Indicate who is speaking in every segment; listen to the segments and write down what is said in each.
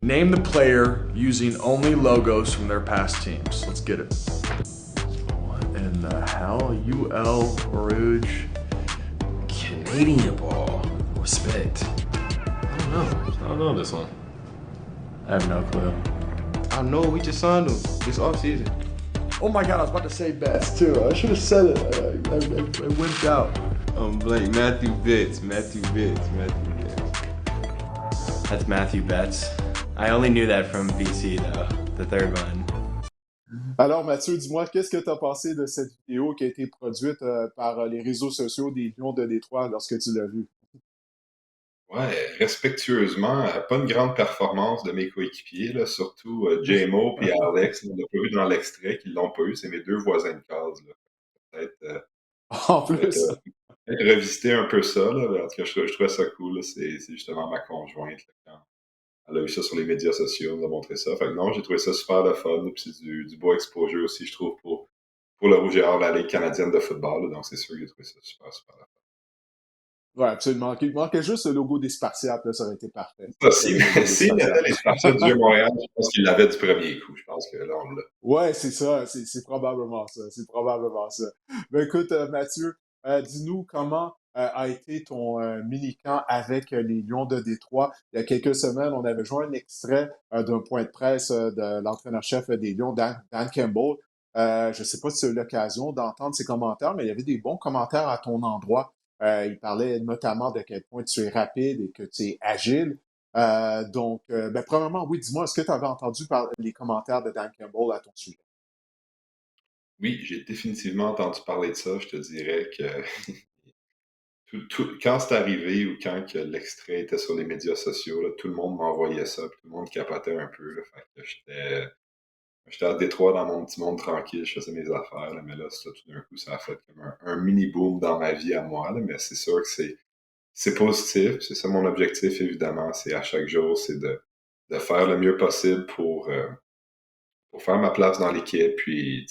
Speaker 1: Name the player using only logos from their past teams. Let's get it. What in the hell? UL Rouge.
Speaker 2: Canadian ball. Respect. I don't know. I don't know this one.
Speaker 1: I have no clue.
Speaker 3: I know we just signed him this offseason.
Speaker 1: Oh my god, I was about to say Betts too. I should have said it. I wimped out.
Speaker 3: I'm blank. Matthew Betts.
Speaker 4: That's Matthew Betts. I only knew that from BC though, the third one.
Speaker 5: Alors, Mathieu, dis-moi, qu'est-ce que tu as pensé de cette vidéo qui a été produite par les réseaux sociaux des Lions de Détroit lorsque tu l'as vue?
Speaker 6: Ouais, respectueusement, pas une grande performance de mes coéquipiers, là, surtout JMO et Alex. On l'a pas vu dans l'extrait qu'ils l'ont pas eu. C'est mes deux voisins de case. Là. Peut-être
Speaker 5: En
Speaker 6: peut-être,
Speaker 5: plus,
Speaker 6: peut-être revisiter un peu ça. Là, mais en tout cas, je trouvais ça cool. Là. C'est justement ma conjointe. Là, quand elle a vu ça sur les médias sociaux, elle nous a montré ça. Fait que non, j'ai trouvé ça super le fun. Puis c'est du beau exposure aussi, je trouve, pour le Rouge et Or de la Ligue canadienne de football. Là. Donc c'est sûr que j'ai trouvé ça super, super.
Speaker 5: ouais, absolument. Il manquait juste le logo des Spartiates, là, ça aurait été parfait.
Speaker 6: Ça,
Speaker 5: Le logo des
Speaker 6: s'il mettait
Speaker 5: Spartiates.
Speaker 6: les Spartiates du Montréal, je pense qu'il l'avait du premier coup. Je pense que là, on l'a.
Speaker 5: Ouais, c'est ça, c'est probablement ça, c'est probablement ça. Ben écoute, Mathieu, dis-nous comment a été ton mini-camp avec les Lions de Détroit. Il y a quelques semaines, on avait joué un extrait d'un point de presse de l'entraîneur-chef des Lions, Dan Campbell. Je ne sais pas si tu as eu l'occasion d'entendre ses commentaires, mais il y avait des bons commentaires à ton endroit. Il parlait notamment de quel point tu es rapide et que tu es agile. Ben, premièrement, oui, dis-moi, est-ce que tu avais entendu les commentaires de Dan Campbell à ton sujet?
Speaker 6: Oui, j'ai définitivement entendu parler de ça. Je te dirais que quand c'est arrivé ou quand que l'extrait était sur les médias sociaux, là, tout le monde m'envoyait ça, puis tout le monde capotait un peu. Là, fait que j'étais à Détroit dans mon petit monde tranquille, je faisais mes affaires, là, mais là, tout d'un coup, ça a fait comme un mini boom dans ma vie à moi. Là, mais c'est sûr que c'est positif. C'est ça mon objectif, évidemment. C'est à chaque jour, c'est de faire le mieux possible pour faire ma place dans l'équipe, puis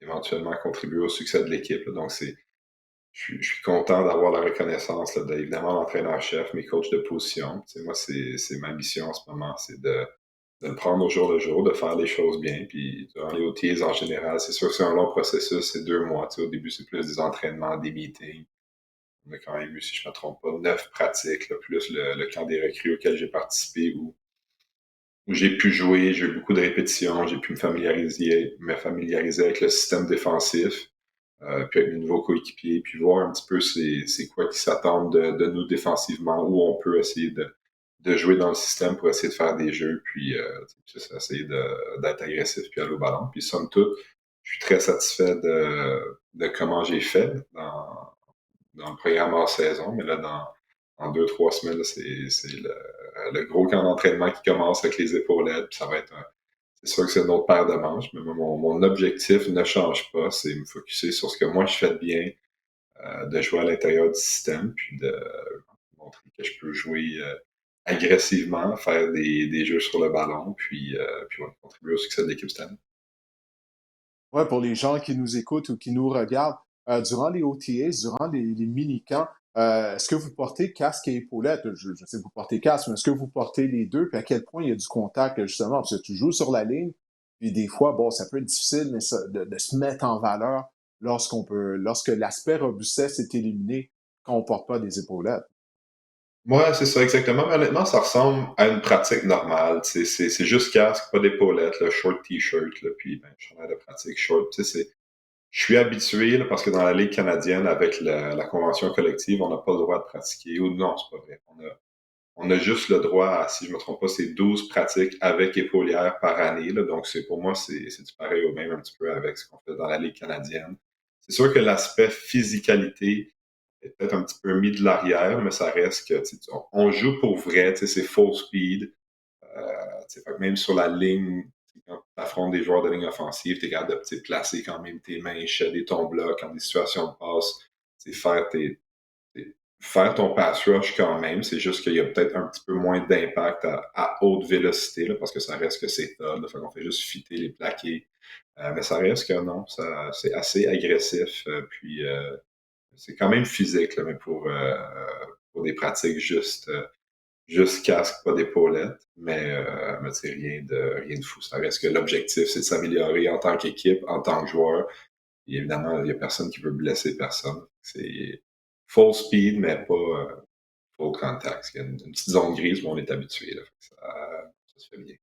Speaker 6: éventuellement contribuer au succès de l'équipe. Là. Donc, je suis content d'avoir la reconnaissance, là, évidemment, l'entraîneur-chef, mes coachs de position. Moi, c'est ma mission en ce moment, c'est de le prendre au jour le jour, de faire les choses bien. Puis durant les OTAs en général, c'est sûr que c'est un long processus, c'est 2 mois. Au début, c'est plus des entraînements, des meetings. On a quand même eu, si je ne me trompe pas, 9 pratiques, là, plus le camp des recrues auquel j'ai participé, où j'ai pu jouer, j'ai eu beaucoup de répétitions, j'ai pu me familiariser avec le système défensif, puis avec mes nouveaux coéquipiers, puis voir un petit peu c'est quoi qui s'attendent de nous défensivement, où on peut essayer de jouer dans le système pour essayer de faire des jeux, puis juste essayer d'être agressif puis aller au ballon. Puis somme toute, je suis très satisfait de comment j'ai fait dans le programme hors saison, mais là, dans 2, 3 semaines, là, c'est le gros camp d'entraînement qui commence avec les épaulettes, puis ça va être c'est sûr que c'est une autre paire de manches, mais mon objectif ne change pas, c'est me focusser sur ce que moi je fais de bien, de jouer à l'intérieur du système, puis de montrer que je peux jouer agressivement, faire des jeux sur le ballon, puis ouais, contribuer au succès de l'équipe cette année.
Speaker 5: Ouais, pour les gens qui nous écoutent ou qui nous regardent, durant les OTAs, durant les mini-camps, est-ce que vous portez casque et épaulettes? Je sais que vous portez casque, mais est-ce que vous portez les deux? Puis à quel point il y a du contact, justement? Parce que tu joues sur la ligne, puis des fois, bon, ça peut être difficile de se mettre en valeur lorsque l'aspect robustesse est éliminé quand on porte pas des épaulettes.
Speaker 6: Moi, c'est ça exactement, mais honnêtement, ça ressemble à une pratique normale. C'est juste casque, pas d'épaulettes, le short t-shirt, là, puis ben, chandail de pratique short. Je suis habitué là, parce que dans la Ligue canadienne, avec la convention collective, on n'a pas le droit de pratiquer. Ou non, c'est pas vrai. On a juste le droit à, si je me trompe pas, c'est 12 pratiques avec épaulière par année. Là. Donc, pour moi, c'est du pareil au même un petit peu avec ce qu'on fait dans la Ligue canadienne. C'est sûr que l'aspect physicalité est peut-être un petit peu mis de l'arrière, mais ça reste que on joue pour vrai, c'est full speed. Fait que même sur la ligne, quand tu affrontes des joueurs de ligne offensive, tu es capable de placer quand même tes mains, shader ton bloc en des situations de passe, faire faire ton pass rush quand même. C'est juste qu'il y a peut-être un petit peu moins d'impact à haute vélocité, là, parce que ça reste que c'est Todd. Fait qu'on fait juste fitter les plaqués. Mais ça reste que non, c'est assez agressif. Puis c'est quand même physique, là, mais pour des pratiques juste juste casque, pas d'épaulette, mais c'est rien de fou. Ça reste que l'objectif, c'est de s'améliorer en tant qu'équipe, en tant que joueur. Et évidemment, il n'y a personne qui veut blesser personne. C'est full speed, mais pas full contact. Il y a une petite zone grise où on est habitué. Là. Ça se fait bien.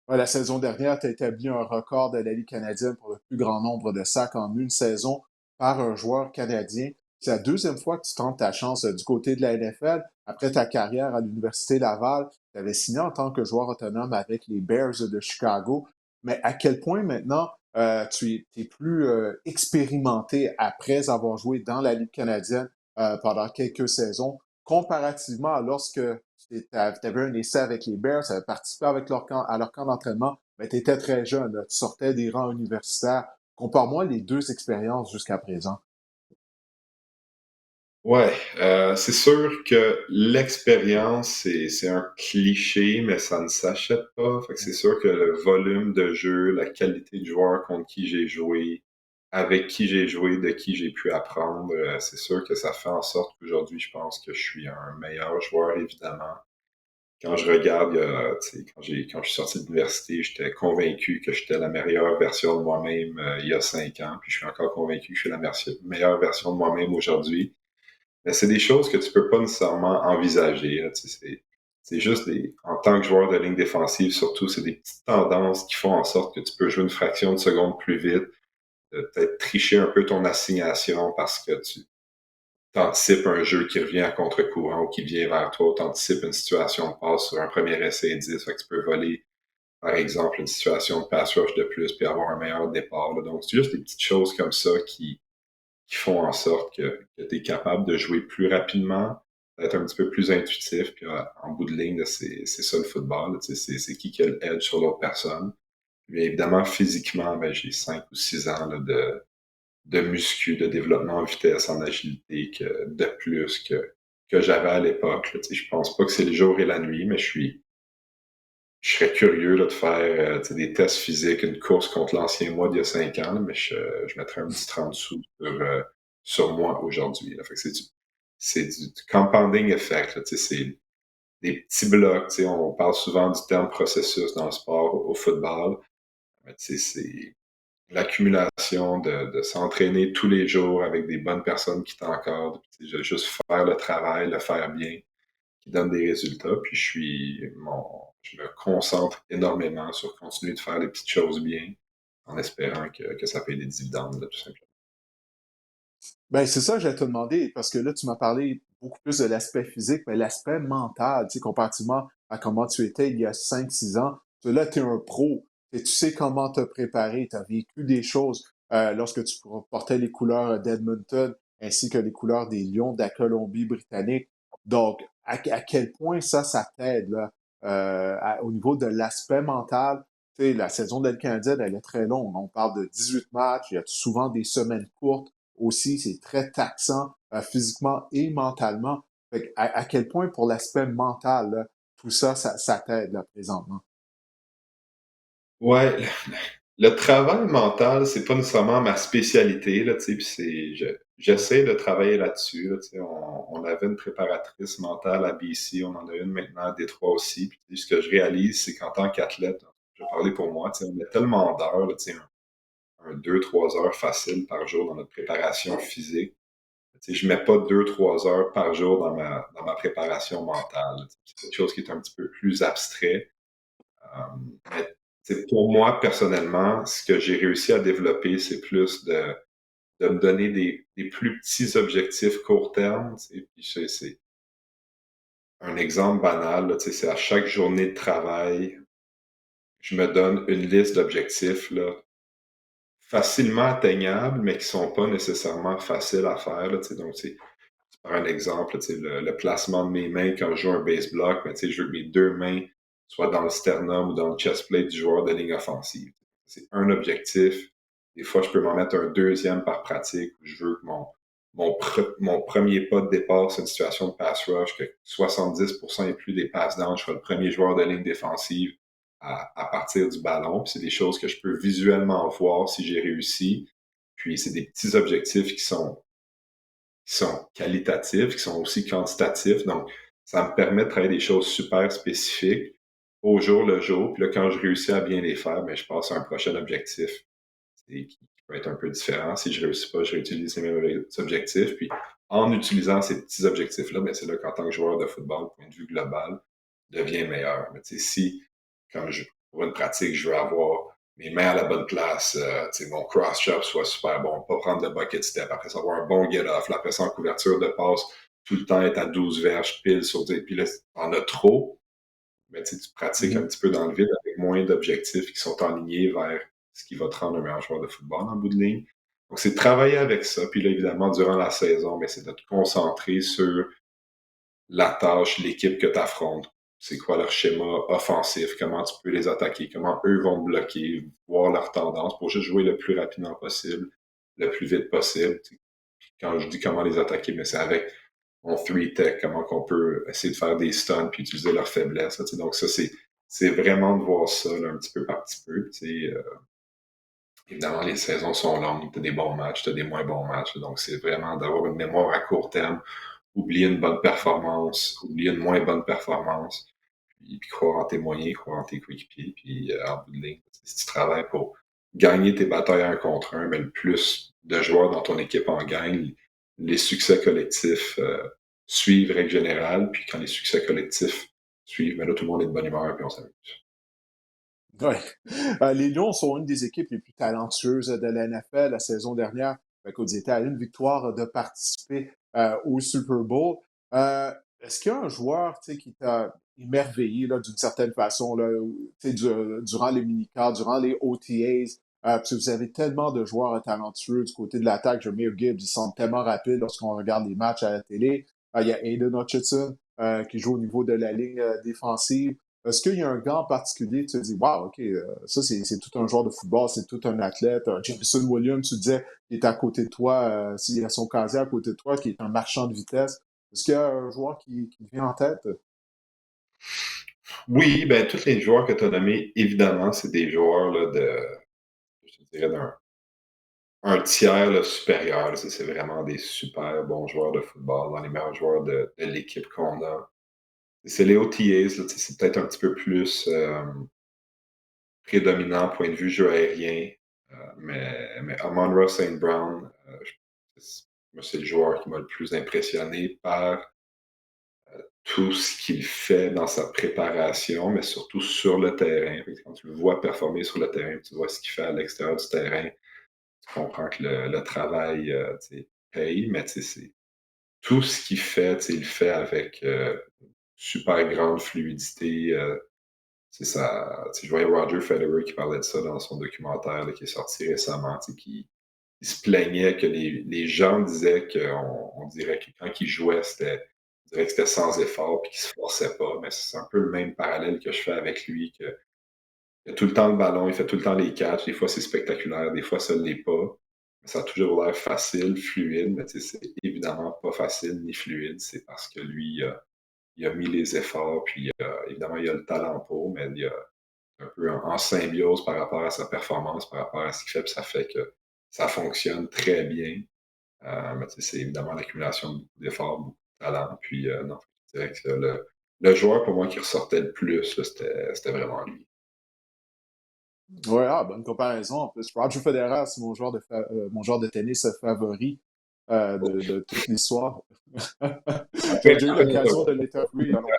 Speaker 5: Ouais, la saison dernière, tu as établi un record de la Ligue canadienne pour le plus grand nombre de sacs en une saison par un joueur canadien. C'est la deuxième fois que tu tentes ta chance du côté de la NFL. Après ta carrière à l'Université Laval, tu avais signé en tant que joueur autonome avec les Bears de Chicago. Mais à quel point maintenant tu es plus expérimenté après avoir joué dans la Ligue canadienne pendant quelques saisons, comparativement à lorsque tu avais un essai avec les Bears, tu avais participé avec à leur camp d'entraînement, mais tu étais très jeune, là, tu sortais des rangs universitaires. Compare-moi les deux expériences jusqu'à présent.
Speaker 6: Ouais, c'est sûr que l'expérience, c'est un cliché, mais ça ne s'achète pas. Fait que c'est sûr que le volume de jeu, la qualité de joueur contre qui j'ai joué, avec qui j'ai joué, de qui j'ai pu apprendre, c'est sûr que ça fait en sorte qu'aujourd'hui, je pense que je suis un meilleur joueur, évidemment. Quand je regarde, tu sais, quand je suis sorti de l'université, j'étais convaincu que j'étais la meilleure version de moi-même il y a 5 ans, puis je suis encore convaincu que je suis la meilleure version de moi-même aujourd'hui. Mais c'est des choses que tu peux pas nécessairement envisager. Là, tu sais, c'est juste en tant que joueur de ligne défensive, surtout, c'est des petites tendances qui font en sorte que tu peux jouer une fraction de seconde plus vite, peut-être tricher un peu ton assignation parce que tu anticipes un jeu qui revient à contre-courant ou qui vient vers toi, tu anticipes une situation de passe sur un premier essai 10, fait que tu peux voler, par exemple, une situation de pass rush de plus puis avoir un meilleur départ. Là. Donc, c'est juste des petites choses comme ça qui font en sorte que tu es capable de jouer plus rapidement, d'être un petit peu plus intuitif. Puis en bout de ligne, c'est ça le football. Là, c'est qui a le edge sur l'autre personne. Puis évidemment, physiquement, ben, j'ai 5 ou 6 ans là, de muscu, de développement en vitesse, en agilité, de plus que j'avais à l'époque. Là. Je pense pas que c'est le jour et la nuit, mais je serais curieux là, de faire des tests physiques, une course contre l'ancien moi d'il y a 5 ans, là, mais je mettrais un petit 30 sous sur moi aujourd'hui. Là. Fait que c'est du compounding effect. Là, c'est des petits blocs. On parle souvent du terme processus dans le sport, au football. Mais c'est l'accumulation de s'entraîner tous les jours avec des bonnes personnes qui t'encadrent. Juste faire le travail, le faire bien qui donne des résultats. Puis je me concentre énormément sur continuer de faire les petites choses bien en espérant que ça paye des dividendes, là, tout simplement.
Speaker 5: Ben, c'est ça que j'allais te demander, parce que là, tu m'as parlé beaucoup plus de l'aspect physique, mais l'aspect mental, tu sais, comparativement à comment tu étais il y a 5 6 ans. Là, tu es un pro, et tu sais comment te préparer, tu as vécu des choses lorsque tu portais les couleurs d'Edmonton ainsi que les couleurs des Lions de la Colombie-Britannique. Donc, à quel point ça t'aide, là, au niveau de l'aspect mental. Tu sais, la saison de la Canadienne, elle est très longue. On parle de 18 matchs, il y a souvent des semaines courtes aussi, c'est très taxant physiquement et mentalement. Fait à quel point pour l'aspect mental, là, tout ça, ça t'aide là, présentement.
Speaker 6: Ouais, le travail mental, c'est pas nécessairement ma spécialité, là, tu sais, puis j'essaie de travailler là-dessus, là, tu sais, on avait une préparatrice mentale à BC, on en a une maintenant à Détroit aussi, puis ce que je réalise, c'est qu'en tant qu'athlète, je vais parler pour moi, tu sais, on met tellement d'heures, là, tu sais, un 2 3 heures facile par jour dans notre préparation physique. Tu sais, je mets pas 2 3 heures par jour dans ma préparation mentale. C'est quelque chose qui est un petit peu plus abstrait. Mais tu sais, pour moi, personnellement, ce que j'ai réussi à développer, c'est plus de me donner des plus petits objectifs court terme. Tu sais, puis c'est un exemple banal, là, tu sais, c'est à chaque journée de travail, je me donne une liste d'objectifs là, facilement atteignables, mais qui sont pas nécessairement faciles à faire. Là, tu sais. Donc, par un exemple, tu sais, le placement de mes mains quand je joue un base block, mais tu sais, je veux que mes 2 mains soient dans le sternum ou dans le chest plate du joueur de ligne offensive. C'est un objectif. Des fois, je peux m'en mettre un deuxième par pratique où je veux que mon premier pas de départ, c'est une situation de pass rush, que 70% et plus des pass downs, je sois le premier joueur de ligne défensive à partir du ballon. Puis c'est des choses que je peux visuellement voir si j'ai réussi. Puis c'est des petits objectifs qui sont qualitatifs, qui sont aussi quantitatifs. Donc, ça me permet de travailler des choses super spécifiques au jour le jour. Puis là, quand je réussis à bien les faire, ben, je passe à un prochain objectif qui peut être un peu différent. Si je réussis pas, je réutilise ces mêmes objectifs. Puis en utilisant ces petits objectifs-là, ben, c'est là qu'en tant que joueur de football, le point de vue global devient meilleur. Mais si, pour une pratique, je veux avoir mes mains à la bonne place, mon cross-chop soit super bon, pas prendre de bucket step, après ça avoir un bon get-off, après ça en couverture de passe, tout le temps être à 12 verges, pile sur des... Puis là, t'en as trop, mais tu pratiques un petit peu dans le vide avec moins d'objectifs qui sont alignés vers ce qui va te rendre un meilleur joueur de football en bout de ligne. Donc, c'est de travailler avec ça. Puis là, évidemment, durant la saison, c'est de te concentrer sur la tâche, l'équipe que tu affrontes. C'est quoi leur schéma offensif, comment tu peux les attaquer, comment eux vont te bloquer, voir leur tendance pour juste jouer le plus rapidement possible, le plus vite possible. Quand je dis comment les attaquer, mais c'est avec mon 3-tech, comment qu'on peut essayer de faire des stuns puis utiliser leurs faiblesses. Donc ça, c'est vraiment de voir ça là, un petit peu par petit peu. Évidemment, les saisons sont longues, tu as des bons matchs, tu as des moins bons matchs. Donc c'est vraiment d'avoir une mémoire à court terme, oublier une bonne performance, oublier une moins bonne performance, puis croire en tes moyens, croire en tes coéquipiers, puis en bout de ligne, si tu travailles pour gagner tes batailles 1 contre 1, mais le plus de joueurs dans ton équipe en gagnent, les succès collectifs suivent règle générale, puis quand les succès collectifs suivent, ben là, tout le monde est de bonne humeur, puis on s'amuse.
Speaker 5: Ouais. Les Lions sont une des équipes les plus talentueuses de la NFL la saison dernière. Ils étaient à une victoire de participer au Super Bowl. Est-ce qu'il y a un joueur qui t'a émerveillé là, d'une certaine façon là, durant les minicamps, durant les OTAs? Parce que vous avez tellement de joueurs talentueux du côté de l'attaque. Jahmyr Gibbs, il semble tellement rapide lorsqu'on regarde les matchs à la télé. Il y a Aiden Hutchinson qui joue au niveau de la ligne défensive. Est-ce qu'il y a un gars en particulier, tu te dis, wow, OK, ça, c'est tout un joueur de football, c'est tout un athlète. Jameson Williams, tu disais, il est à côté de toi, il a son casier à côté de toi, qui est un marchand de vitesse. Est-ce qu'il y a un joueur qui vient en tête?
Speaker 6: Oui, ben tous les joueurs que tu as nommés, évidemment, c'est des joueurs là, je dirais, un tiers là, supérieur. Là. C'est vraiment des super bons joueurs de football, dans les meilleurs joueurs de l'équipe qu'on a. C'est les OTAs, là, c'est peut-être un petit peu plus prédominant point de vue jeu aérien. Mais Amon-Ra St. Brown, moi, c'est le joueur qui m'a le plus impressionné par tout ce qu'il fait dans sa préparation, mais surtout sur le terrain. Quand tu le vois performer sur le terrain, tu vois ce qu'il fait à l'extérieur du terrain, tu comprends que le travail paye, mais c'est tout ce qu'il fait, il le fait avec super grande fluidité. C'est ça. Je voyais Roger Federer qui parlait de ça dans son documentaire là, qui est sorti récemment, qui il se plaignait que les gens disaient qu'on dirait que quand il jouait, on dirait que c'était sans effort et qu'il se forçait pas. Mais c'est un peu le même parallèle que je fais avec lui, il a tout le temps le ballon, il fait tout le temps les catchs. Des fois, c'est spectaculaire, des fois, ça ne l'est pas. Mais ça a toujours l'air facile, fluide, mais c'est évidemment pas facile ni fluide. C'est parce que lui, il a mis les efforts, puis évidemment, il a le talent pour, mais il a un peu en symbiose par rapport à sa performance, par rapport à ce qu'il fait, puis ça fait que ça fonctionne très bien. Mais c'est évidemment l'accumulation de beaucoup d'efforts, beaucoup de talent. Puis non, je dirais que le joueur pour moi qui ressortait le plus, là, c'était vraiment lui.
Speaker 5: Ouais, bonne comparaison. En plus, Roger Federer, c'est mon joueur de tennis favori de toute l'histoire. J'ai déjà eu l'occasion de l'interviewer il y a longtemps.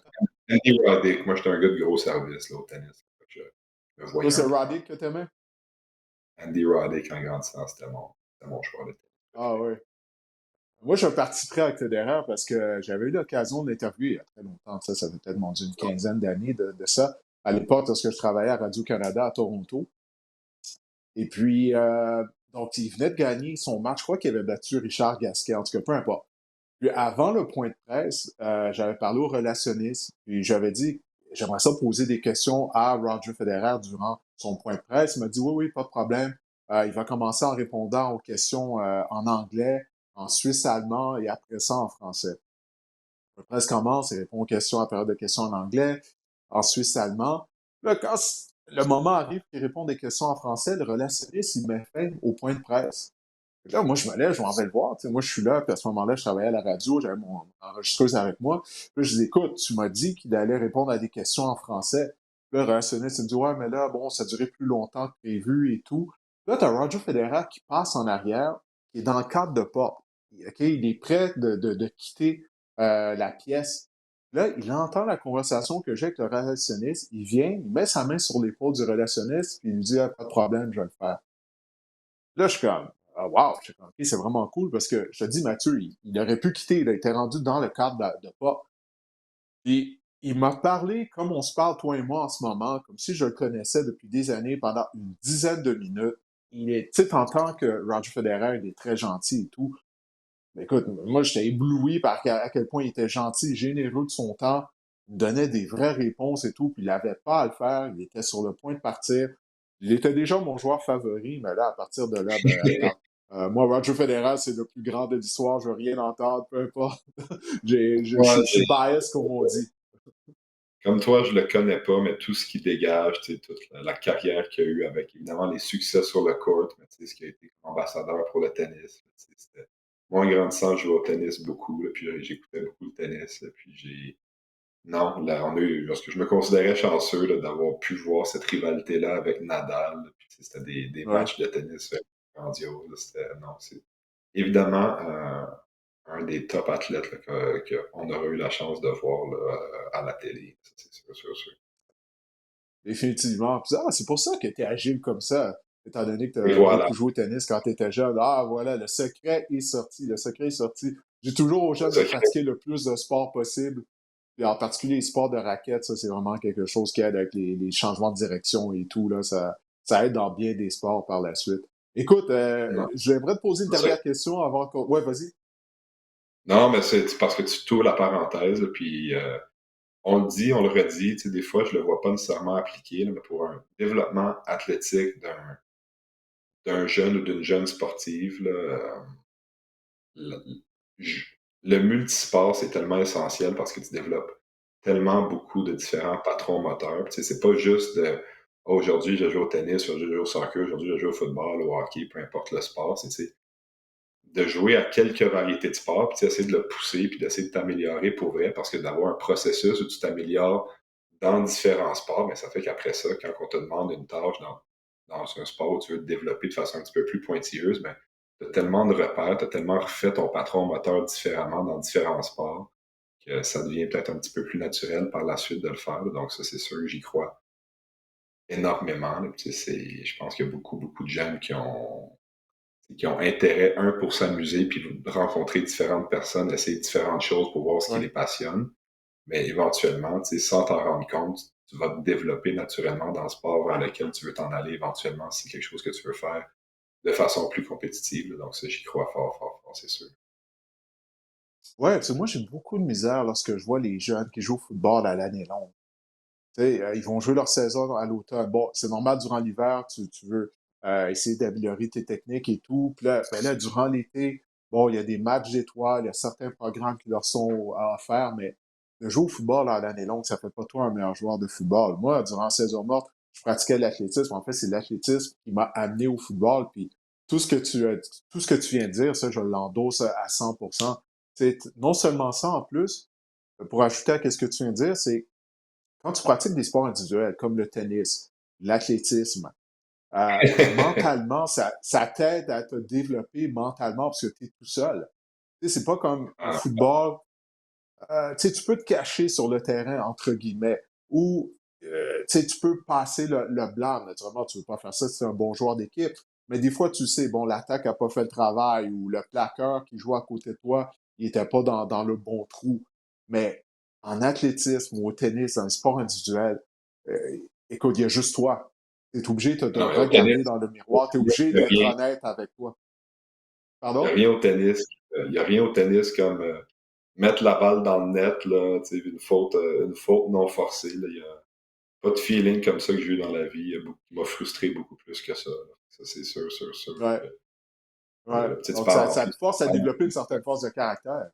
Speaker 6: Andy Roddick, moi j'étais un gars de gros service là, au tennis. Je me voyais
Speaker 5: Toi, c'est Roddick que t'aimais?
Speaker 6: Andy Roddick en grandissant, c'était mon choix de tennis.
Speaker 5: Ah oui. Moi, je suis un parti pris avec Federer parce que j'avais eu l'occasion de l'interviewer il y a très longtemps. Ça fait peut-être, mon Dieu, une quinzaine d'années de ça. À l'époque, lorsque je travaillais à Radio-Canada à Toronto. Et puis, donc, il venait de gagner son match. Je crois qu'il avait battu Richard Gasquet. En tout cas, peu importe. Puis, avant le point de presse, j'avais parlé au relationniste. Puis, j'avais dit, j'aimerais ça poser des questions à Roger Federer durant son point de presse. Il m'a dit, oui, oui, pas de problème. Il va commencer en répondant aux questions en anglais, en suisse allemand et après ça en français. Le presse commence, il répond aux questions à la période de questions en anglais, en suisse allemand. Là, quand le moment arrive qu'il répond des questions en français, le relationniste, il met fin au point de presse. Là, moi, je me lève, je m'en vais le voir. Tu sais, moi, je suis là, puis à ce moment-là, je travaillais à la radio, j'avais mon enregistreuse avec moi. Puis là, je dis, écoute, tu m'as dit qu'il allait répondre à des questions en français. Puis là, le relationniste, il me dit, ouais, mais là, bon, ça durait plus longtemps que prévu et tout. Là, t'as Roger Federer qui passe en arrière, qui est dans le cadre de porte. OK? Il est prêt de quitter la pièce. Là, il entend la conversation que j'ai avec le relationniste. Il vient, il met sa main sur l'épaule du relationniste, puis il lui dit, ah, pas de problème, je vais le faire. Là, je suis comme, ah, wow, je suis comme, OK, c'est vraiment cool parce que je te dis, Mathieu, il aurait pu quitter, il était rendu dans le cadre de pas. Puis, il m'a parlé comme on se parle, toi et moi, en ce moment, comme si je le connaissais depuis des années, pendant une dizaine de minutes. Il est, tu sais, t'entends que Roger Federer, il est très gentil et tout. Mais écoute, moi, j'étais ébloui par à quel point il était gentil, généreux de son temps. Il me donnait des vraies réponses et tout, puis il n'avait pas à le faire. Il était sur le point de partir. Il était déjà mon joueur favori, mais là, à partir de là, ben, regarde. Moi, Roger Federer, c'est le plus grand de l'histoire. Je veux rien entendre, peu importe. Je suis biased, comme on dit.
Speaker 6: Comme toi, je le connais pas, mais tout ce qu'il dégage, tu sais, toute la carrière qu'il a eue avec évidemment les succès sur le court, mais tu sais, ce qui a été ambassadeur pour le tennis. Tu sais, moi, en grandissant, je jouais au tennis beaucoup, là, puis j'écoutais beaucoup le tennis. Là, puis non, là, lorsque je me considérais chanceux là, d'avoir pu voir cette rivalité-là avec Nadal, là, puis, tu sais, c'était des
Speaker 5: Ouais.
Speaker 6: matchs de tennis grandioses. Là, non, c'est évidemment un des top athlètes qu'on aurait eu la chance de voir là, à la télé. Ça, c'est sûr, sûr, sûr.
Speaker 5: Définitivement. Puis, ah, c'est pour ça que tu es agile comme ça, étant donné que tu
Speaker 6: Et
Speaker 5: as
Speaker 6: voilà.
Speaker 5: beaucoup joué au tennis quand tu étais jeune. Ah, voilà, le secret est sorti. Le secret est sorti. J'ai toujours aux jeunes de pratiquer le plus de sport possible. Puis en particulier les sports de raquettes, ça, c'est vraiment quelque chose qui aide avec les changements de direction et tout. Là, ça aide dans bien des sports par la suite. Écoute,
Speaker 6: Non,
Speaker 5: j'aimerais te poser une
Speaker 6: c'est-
Speaker 5: dernière question avant qu'on... Ouais, vas-y.
Speaker 6: non, mais c'est parce que tu tournes la parenthèse, là, puis on le dit, on le redit, tu sais, des fois, je le vois pas nécessairement appliqué, là, mais pour un développement athlétique d'un jeune ou d'une jeune sportive, là, le, le multisport, c'est tellement essentiel parce que tu développes tellement beaucoup de différents patrons moteurs. Tu sais, c'est pas juste de oh, aujourd'hui, je joue au tennis, aujourd'hui, je joue au soccer, aujourd'hui, je joue au football, au hockey, peu importe le sport. C'est tu sais, de jouer à quelques variétés de sports, puis essayer de le pousser, puis d'essayer de t'améliorer pour vrai, parce que d'avoir un processus où tu t'améliores dans différents sports, mais ça fait qu'après ça, quand on te demande une tâche dans un sport où tu veux te développer de façon un petit peu plus pointilleuse, ben, tu as tellement de repères, tu as tellement refait ton patron moteur différemment dans différents sports que ça devient peut-être un petit peu plus naturel par la suite de le faire. Donc ça, c'est sûr que j'y crois énormément. Là. Puis, tu sais, je pense qu'il y a beaucoup, beaucoup de jeunes qui ont intérêt, pour s'amuser, puis rencontrer différentes personnes, essayer différentes choses pour voir ce qui
Speaker 5: Ouais.
Speaker 6: les passionne. Mais éventuellement, tu sais, sans t'en rendre compte, tu vas te développer naturellement dans le sport vers lequel tu veux t'en aller éventuellement si c'est quelque chose que tu veux faire de façon plus compétitive. Là. Donc ça, j'y crois fort, fort, fort, c'est sûr.
Speaker 5: Ouais, parce que moi, j'ai beaucoup de misère lorsque je vois les jeunes qui jouent au football à l'année longue. Tu sais, ils vont jouer leur saison à l'automne. Bon, c'est normal, durant l'hiver, tu veux essayer d'améliorer tes techniques et tout. Puis là, ben là, durant l'été, bon, il y a des matchs d'étoiles, il y a certains programmes qui leur sont offerts, mais de jouer au football à l'année longue, ça fait pas toi un meilleur joueur de football. Moi, durant la saison morte, je pratiquais l'athlétisme. En fait, c'est l'athlétisme qui m'a amené au football. Puis tout ce que tout ce que tu viens de dire, ça, je l'endosse à 100%. C'est non seulement ça, en plus, pour ajouter à ce que tu viens de dire, c'est quand tu pratiques des sports individuels comme le tennis, l'athlétisme, mentalement, ça t'aide à te développer mentalement parce que tu es tout seul. Tu sais, c'est pas comme au
Speaker 6: Ah,
Speaker 5: football. Tu sais, tu peux te cacher sur le terrain, entre guillemets, ou tu sais, tu peux passer le blâme. Naturellement, tu veux pas faire ça si tu es un bon joueur d'équipe. Mais des fois, tu sais, bon, l'attaque a pas fait le travail ou le plaqueur qui joue à côté de toi, il était pas dans le bon trou. Mais en athlétisme ou au tennis, dans le sport individuel, écoute, il y a juste toi. Tu es obligé de
Speaker 6: non, mais au tennis,
Speaker 5: regarder dans le miroir, tu es obligé
Speaker 6: il n'y a
Speaker 5: d'être
Speaker 6: rien,
Speaker 5: honnête avec toi.
Speaker 6: il y a
Speaker 5: Pardon?
Speaker 6: rien au tennis. Il y a rien au tennis comme mettre la balle dans le net, là, tu sais, une faute non forcée. Là, il y a pas de feeling comme ça que j'ai eu dans la vie. Il m'a frustré beaucoup plus que ça. Là. Ça, c'est sûr, sûr, sûr.
Speaker 5: Ouais, ouais.
Speaker 6: Tu sais, tu
Speaker 5: Donc, ça
Speaker 6: parles,
Speaker 5: te force à développer une certaine force de caractère.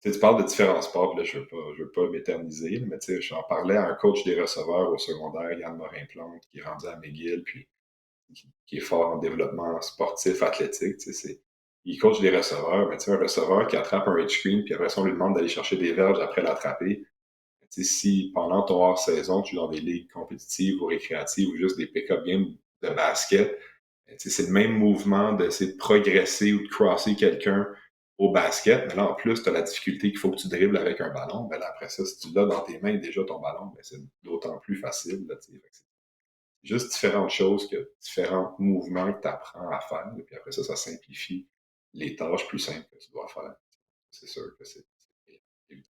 Speaker 6: tu sais, tu parles de différents sports, puis là, je veux pas m'éterniser, là, mais tu sais, j'en parlais à un coach des receveurs au secondaire, Yann Morin-Plante, qui est rendu à McGill, puis qui est fort en développement sportif, athlétique. Il coach des receveurs, mais un receveur qui attrape un edge screen, puis après ça, on lui demande d'aller chercher des verges après l'attraper. Si pendant ton hors-saison, tu es dans des ligues compétitives ou récréatives ou juste des pick-up games de basket, c'est le même mouvement d'essayer de progresser ou de crosser quelqu'un au basket, mais là, en plus, tu as la difficulté qu'il faut que tu dribbles avec un ballon. Ben là, après ça, si tu l'as dans tes mains déjà ton ballon, ben c'est d'autant plus facile. Là, c'est juste différentes choses, différents mouvements que tu apprends à faire. Et puis après ça, ça simplifie les tâches plus simples que tu dois faire. C'est sûr que c'est évident.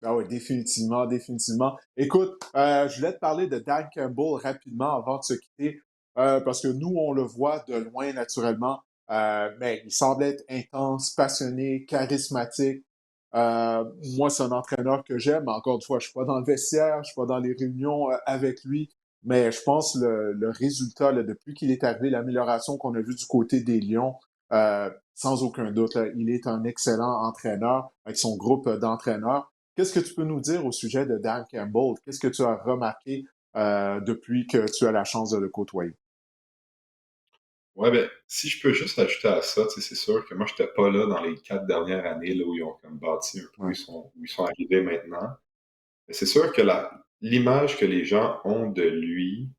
Speaker 5: Ah oui, définitivement, définitivement. Écoute, je voulais te parler de Dan Campbell rapidement avant de se quitter, parce que nous, on le voit de loin naturellement, mais il semble être intense, passionné, charismatique. Moi, c'est un entraîneur que j'aime. Encore une fois, je ne suis pas dans le vestiaire, je ne suis pas dans les réunions avec lui, mais je pense le résultat, là, depuis qu'il est arrivé, l'amélioration qu'on a vue du côté des Lions, sans aucun doute, là, il est un excellent entraîneur avec son groupe d'entraîneurs. Qu'est-ce que tu peux nous dire au sujet de Dan Campbell? Qu'est-ce que tu as remarqué depuis que tu as la chance de le côtoyer?
Speaker 6: Ouais, ben, si je peux juste ajouter à ça, c'est sûr que moi, je n'étais pas là dans les 4 dernières années là, où ils ont comme bâti un peu
Speaker 5: Ouais.
Speaker 6: où ils sont arrivés maintenant. Mais c'est sûr que l'image que les gens ont de lui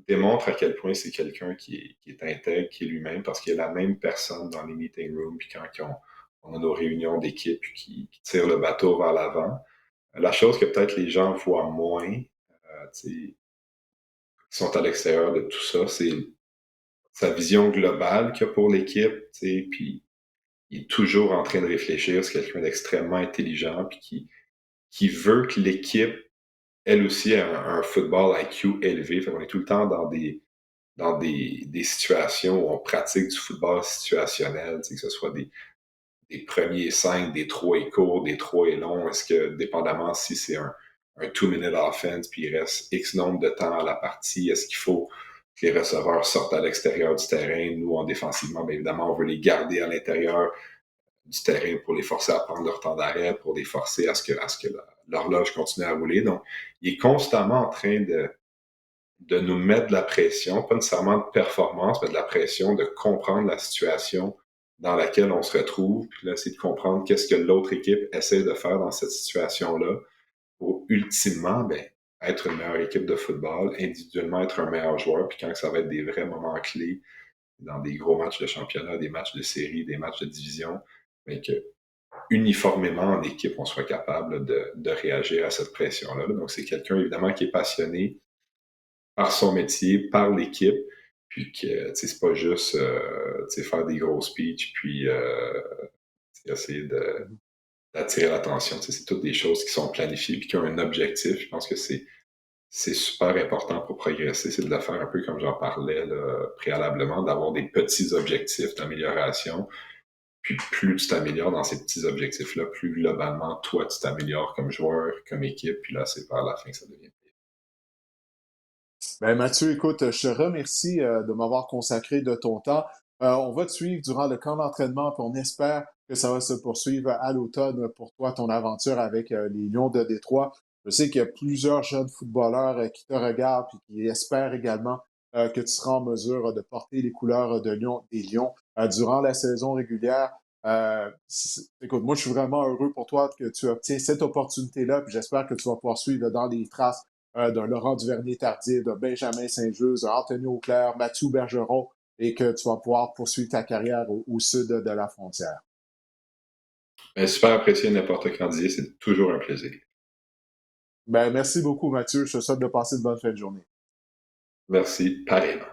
Speaker 6: démontre à quel point c'est quelqu'un qui est intègre, qui est lui-même, parce qu'il est la même personne dans les meeting rooms, puis quand on a nos réunions d'équipe, puis qui tire le bateau vers l'avant. La chose que peut-être les gens voient moins, qui sont à l'extérieur de tout ça, c'est sa vision globale qu'il a pour l'équipe, puis il est toujours en train de réfléchir, c'est quelqu'un d'extrêmement intelligent, puis qui veut que l'équipe, elle aussi, ait un football IQ élevé. Fait qu'on est tout le temps dans des situations où on pratique du football situationnel, que ce soit des premiers 5, des 3 et courts, des 3 et longs. Est-ce que, dépendamment si c'est un 2-minute offense, puis il reste X nombre de temps à la partie, est-ce qu'il faut que les receveurs sortent à l'extérieur du terrain? Nous, en défensivement, bien évidemment, on veut les garder à l'intérieur du terrain pour les forcer à prendre leur temps d'arrêt, pour les forcer à ce que l'horloge continue à rouler. Donc, il est constamment en train de nous mettre de la pression, pas nécessairement de performance, mais de la pression de comprendre la situation dans laquelle on se retrouve, puis là, c'est de comprendre qu'est-ce que l'autre équipe essaie de faire dans cette situation-là pour ultimement être une meilleure équipe de football, individuellement être un meilleur joueur, puis quand ça va être des vrais moments clés dans des gros matchs de championnat, des matchs de série, des matchs de division, mais que uniformément en équipe, on soit capable de réagir à cette pression-là. Donc, c'est quelqu'un, évidemment, qui est passionné par son métier, par l'équipe, puis que c'est pas juste faire des gros speeches, puis essayer d'attirer l'attention. C'est toutes des choses qui sont planifiées puis qui ont un objectif. Je pense que c'est super important pour progresser, c'est de le faire un peu comme j'en parlais là, préalablement, d'avoir des petits objectifs d'amélioration. Puis plus tu t'améliores dans ces petits objectifs-là, plus globalement, toi, tu t'améliores comme joueur, comme équipe, puis là, c'est par la fin que ça devient.
Speaker 5: Ben Mathieu, écoute, je te remercie de m'avoir consacré de ton temps. On va te suivre durant le camp d'entraînement, puis on espère que ça va se poursuivre à l'automne pour toi, ton aventure avec les Lions de Détroit. Je sais qu'il y a plusieurs jeunes footballeurs qui te regardent et qui espèrent également que tu seras en mesure de porter les couleurs des Lions durant la saison régulière. Écoute, moi, je suis vraiment heureux pour toi que tu obtiens cette opportunité-là, puis j'espère que tu vas poursuivre dans les traces d'un Laurent Duvernay-Tardif, d'un Benjamin Saint-Just, d'un Anthony Auclair, Mathieu Bergeron, et que tu vas pouvoir poursuivre ta carrière au sud de la frontière.
Speaker 6: Ben, super apprécié n'importe quand dire, c'est toujours un plaisir.
Speaker 5: Ben, merci beaucoup, Mathieu. Je te souhaite de passer une bonne fin de journée.
Speaker 6: Merci, pareillement.